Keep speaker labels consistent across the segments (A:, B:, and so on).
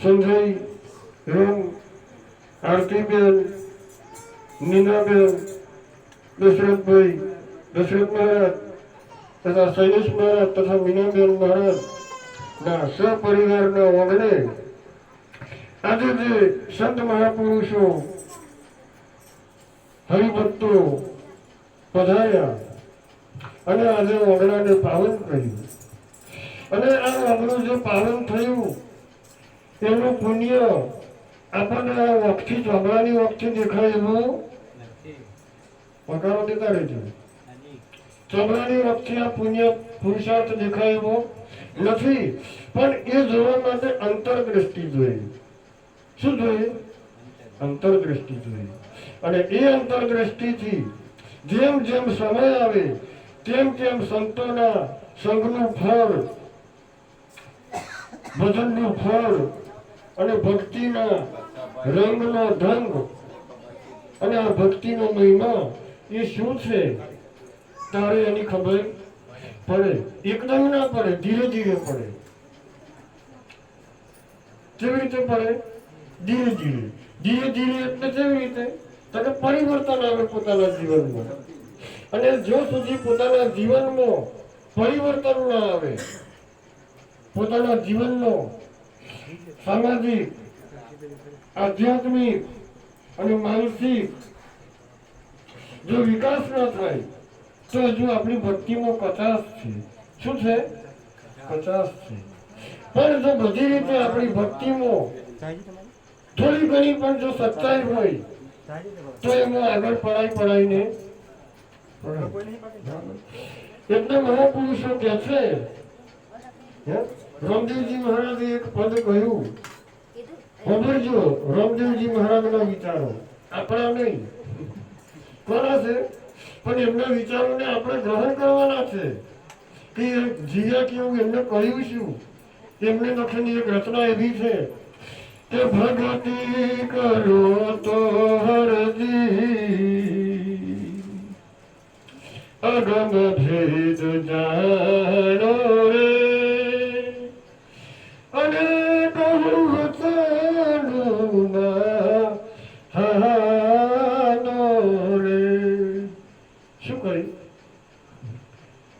A: સંજય રોમ આરતીબેન નીનાબેન દશરથભાઈ દશરથ મહારાજ તથા શૈલેષ મહારાજ તથા મીનાબેન મહારાજ ના સપરિવારના વગણે આજે જે સંત મહાપુરુષો હરિભક્તો પધાર્યા અને આજે વગડાને પાવન કર્યું અને આ વગડું જે પાવન થયું એનું પુણ્ય આપણને આ વખથી ચોગડાની વખથી દેખાય એવું વગાડો દેતા રહેજો. ચોગડાની વખથી આ પુણ્ય પુરુષાર્થ દેખાય એવો નથી, પણ એ જોવા માટે અંતરદ્રષ્ટિ જોઈએ. શું જોઈએ? અંતરદ્રષ્ટિ જોઈએ. અને એ અંતરદ્રષ્ટિથી જેમ જેમ સમય આવે તેમ તેમ સંતોના સંઘનું ફળ, ભજનનું ફળ અને ભક્તિના રંગનો ઢંગ અને આ ભક્તિનો મહિમા એ શું છે તારે એની ખબર પડે. એકદમ ના પડે, ધીરે ધીરે પડે. કેવી રીતે પડે? ધીરે ધીરે. ધીરે ધીરે એટલે કેવી રીતે? તો પરિવર્તન આવે પોતાના જીવનમાં. અને જો સુધી પોતાના જીવનમાં પરિવર્તન ના આવે, પોતાના જીવનનો સામાજિક, આધ્યાત્મિક અને માનસિક જો વિકાસ ના થાય તો હજુ આપણી ભક્તિમાં કચાશ છે. શું છે? કચાશ છે. પણ જો બધી રીતે આપણી ભક્તિમાં થોડી ઘણી પણ જો સચ્ચાઈ હોય તો એમાં આગળ પડાઈને એટલે મહાપુરુષો કે છે. રામદેવજી મહારાજે એક પદ કહ્યું, ખબરજો રામદેવજી મહારાજના વિચારો, આપણા નહીં. કોના છે? પણ એમના વિચારોને આપણે ગ્રહણ કરવાના છે કે જીવ્યા કેવું એમને કહ્યું શું. એમને લખેલી એક રચના એવી છે કે ભક્તિ કરો તો હરજી અગમ ભેદ જાણો રે અને કહું વચનું હાનો રે. શું કહ્યું?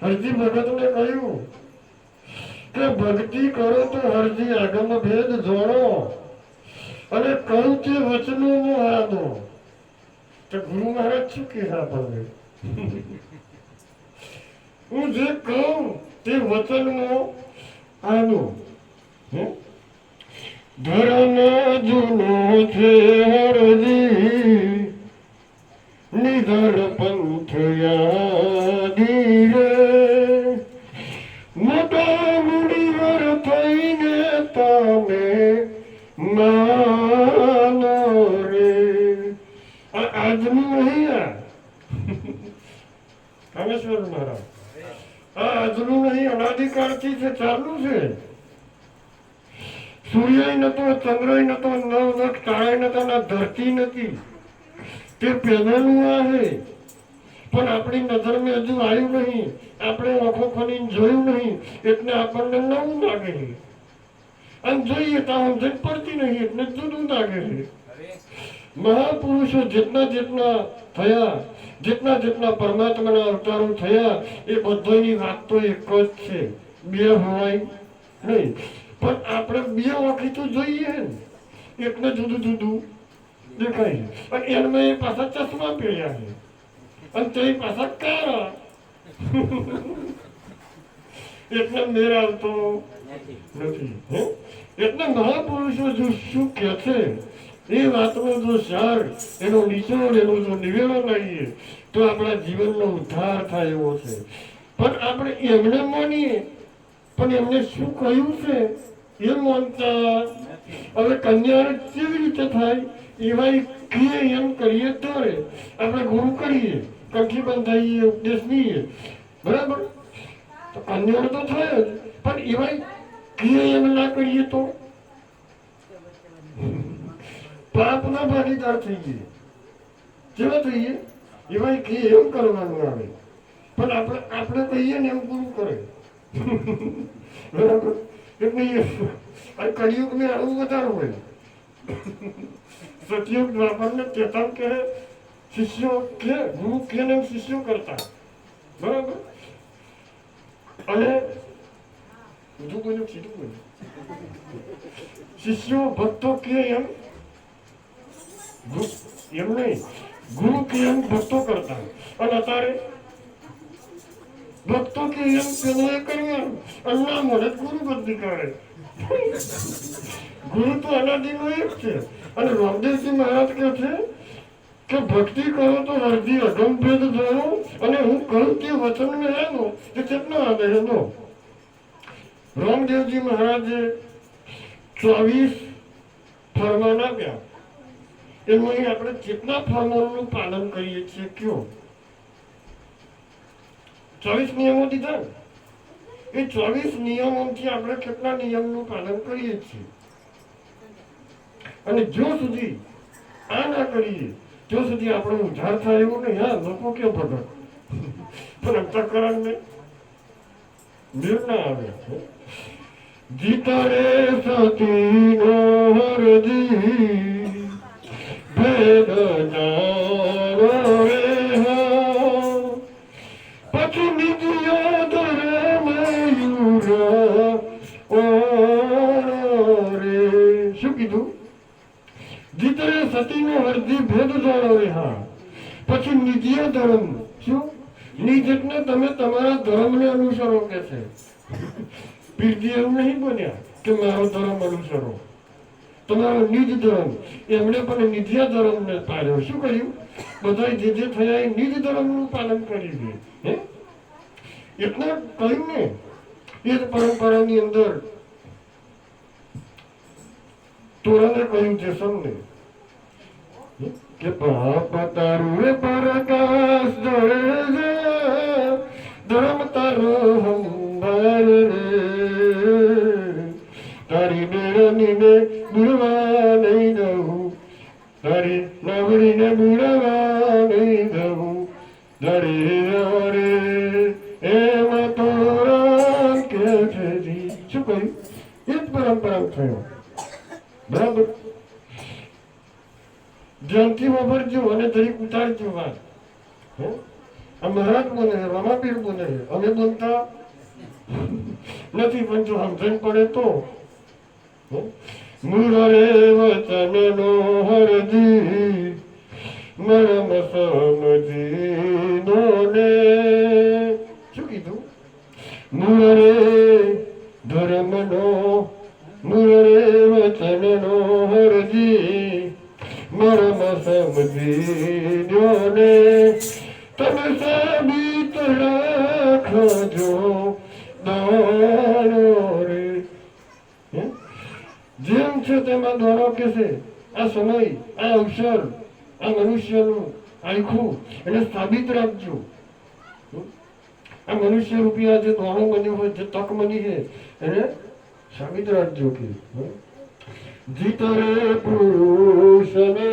A: હરજી ભગતને કહ્યું કે ભક્તિ કરો તો હરજી આગમ ભેદ જોડો અને કહું તે વચનું હાનો. તો ગુરુ મહારાજ શું કહે આપણને? હું જે કહું તે વચનનો આનો. ધર્મ જૂનો છે હરજી નિધર પંથ યાદી રે મોટા મુનિવર થઈને તમે માનો રે. આજનું નહીં, આ રામેશ્વર મહારાજ આજનું નહીં, અનાધિકાળથી છે, ચાલુ છે. સૂર્ય નતો, ચંદ્ર નતો, નવ તારા નતા, ના ધરતી નથી. તે પહેલાનું આ છે, પણ આપણી નજરમાં હજુ આવ્યું નહીં. આપણે આંખો ખોલીને જોયું નહીં એટલે આપણને નવું લાગે છે. અને જોઈએ તો સમજણ પડતી નહીં એટલે જુદું લાગે છે. મહાપુરુષો જેટલા જેટલા થયા, જેટલા જેટલા પરમાત્માના અવતારો થયા, એ બધાની વાત તો એક જ છે, બે હોય નહીં. પણ આપણે બે વખત તો જોઈએ એટલે જુદું જુદું દેખાય છે. પણ એમાં એ પાછા ચશ્મા પહેર્યા છે અને તે પાછા કાળા એટલે મેળ આવતો નથી. એટલે મહાપુરુષો જો શું કે છે એ વાતનો જો સાર, એનો નિચોડ, એનું જો નિવેડો લાવીએ તો આપણા જીવનનો ઉદ્ધાર થાય એવો છે. પણ આપણે એમને માનીએ પણ એમને શું કહ્યું છે એ માનતા. હવે કન્યા કેવી રીતે થાય? એવા કહીએ એમ કરીએ તો આપણે ગુરુ કરીએ, કંઠી બંધાઈએ, ઉપદેશ દઈએ, બરાબર? તો કન્યા તો થાય જ, પણ એવા કહીએ એમ ના કરીએ તો પાપના ભાગીદાર થઈએ. કેવા થઈએ? એવા કહીએ એમ કરવાનું આવે, પણ આપણે કહીએ ને એમ ગુરુ કરે. બરાબર? એટલે અને કળિયુગ મેં આવું વધારે હોય. સતયુગ દ્વાપર ને ત્રેતા કે શિષ્યો કે ગુરુ કે ને શિષ્યો કરતા, બરાબર. અને બીજું કોઈનું સીધું બોલ્યું, શિષ્યો ભક્તો કે એમ નહીં, ગુરુ કે એમ ભક્તો કરતા. અને અત્યારે ભક્તો કે એમ પેલો એ કર્યું એમ ના મળે ગુરુ બદલી કરે. ગુરુ તો અનાદિનો એક છે. અને રામદેવજી મહારાજ કહે છે કે ભક્તિ કરો તો વર્ધી અગમભેદ જાણો, અને હું કહું તે વચન મેં એનો તે કેટલા આવે એનો. રામદેવજી મહારાજે 24 ફરમાન આપ્યા. એમાં આપણે કેટલા ફરમાનનું પાલન કરીએ છીએ? કયો 24 નિયમો દીધા, એ 24 નિયમોથી આપણે કેટલા નિયમનું પાલન કરીએ છીએ? અને જો સુધી આ ના કરીએ ત્યાં સુધી આપણો ઉદ્ધાર થાય એવું નહીં. હા, લોકો કે ભગત પણ અંતઃકરણને મેળ ના આવે. જીતરે સતીનો હરજી ભેદ જાણો રે હા, પછી નિધિયો ધરે મયુર ઓ રે. શું કીધું? જીતરે સતીનો હરજી ભેદ જાણો રે હા, પછી નિધિય ધર્મ. શું નિજ એટલે તમે તમારા ધર્મને અનુસરો કે છે. પીરજી એવું નહીં બન્યા કે મારો ધર્મ અનુસરો, તમારો નિજ ધર્મ. એમણે પણ નિધિયા ધર્મને પાડ્યો. શું કર્યું? બધા જે જે થયા એ નિજ ધર્મનું પાલન કરી દે. એટલે કહ્યું ને, એ જ પરંપરાની અંદર તોરાને કહ્યું છે સૌને કે પાપ તારું રે પ્રકાશ ધરે છે, ધર્મ તારો હંભાર રે, તારી બેરણીને બુડવા નહીં દઉં, તારી નવરીને બુડવા નહીં દઉં, ધરે રે એમાં તો રામ કે છે. શું કહ્યું? એ જ પરંપરા થયો, બરાબર. ધ્યાનથી વાપરજો અને દરેક ઉતારજો વાત. આ મહારાજ બોલે, રમાપીર બોલે, અમે બોલતા નથી, પણ જો સમજણ પડે તો. મુરરે વચન નો હરજી મરમ સમજી નો ને. શું કીધું? મુરરે ધર્મ નો, મુરરે વચન નો હરજી મરમ સમજી નો ને, તમે સાબિત રાખજો દાણો રે. જેમ છે તેમાં દાણો કે છે. આ સમય, આ અવસર, આ મનુષ્યનું આખું એને સાબિત રાખજો. આ મનુષ્ય રૂપિયા જે દાણો બન્યો હોય, જે તક બની છે એને સાબિત રાખજો. કે જીતરે પુરુષને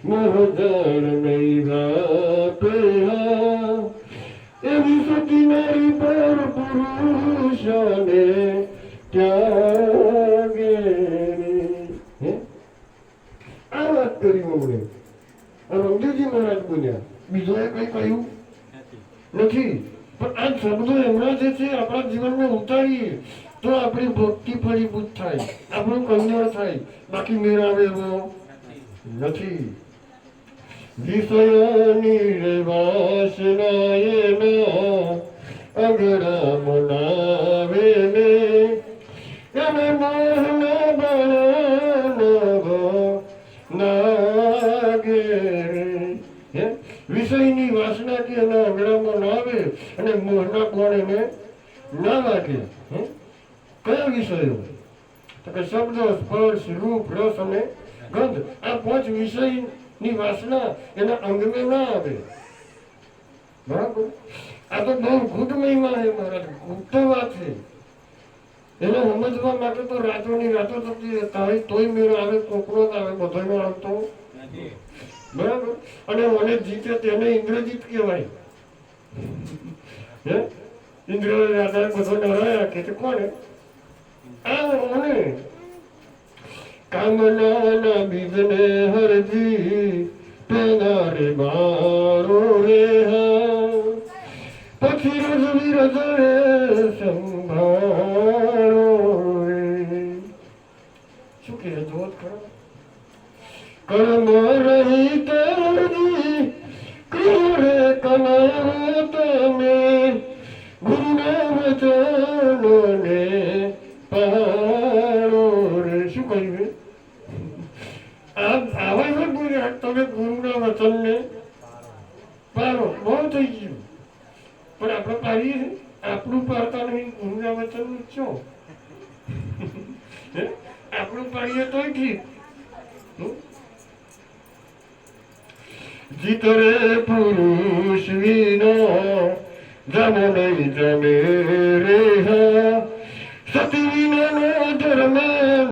A: મહજર નહીં આપે, એવી સતી નારી પર પુરુષને ત્યાગે. આ વાત કરી મમણે રામદેવજી મહારાજ બોલ્યા, બીજો એ કઈ કહ્યું નથી. પણ આ શબ્દો એમના જે છે આપણા જીવનમાં ઉતારીએ તો આપણી ભક્તિ ફળીભૂત થાય, આપણું કલ્યાણ થાય. બાકી મેળ આવે એવો નથી. વિષયોની રે વાસના એના અગરા મનાવે ને, એને મોહના બળનવ નાગે. વિષયની વાસના કે એના અગરામાં ના આવે અને મોહના કોણ એને ના લાગે. કયા વિષયો? તો કે શબ્દ, સ્પર્શ, રૂપ, રસ અને ગંધ. આ 5 વિષયની વાસના એના અંગમાં ના આવે, બરાબર. આ તો બહુ ગુડ મહિમા છે મહારાજ, ગુપ્ત વાત છે. એને સમજવા માટે તો રાતોની રાતો થતી થાય તોય મેળો આવે, કોકરો આવે, બધાનો આવતો, બરાબર. અને મને જીતે તેને ઇન્દ્રજીત કહેવાય. ઇન્દ્ર રાજા બધો નરાયા કે કોને? અને કામનાના બીજને હરજી પેનારે મારો રે પછી રજવી રજવે સંભાળો રે. શું કહે જોત ખરો? કર્મ રહિત હરજી કરે કનૈયો તમે ગુરુના વચનોને પાળો રે. શું કહ્યું? આવા ન બોલ્યા તમે ગુરુના વચનને પાળો. બહુ થઈ ગયું. પણ આપણે પાડીએ છીએ, આપણું પાડતા નહીં, ગુરુના વચનનું શું? આપણું પાડીએ તોય ઠીક. જીતરે પુરુષ વિના જમ નહીં જમે રે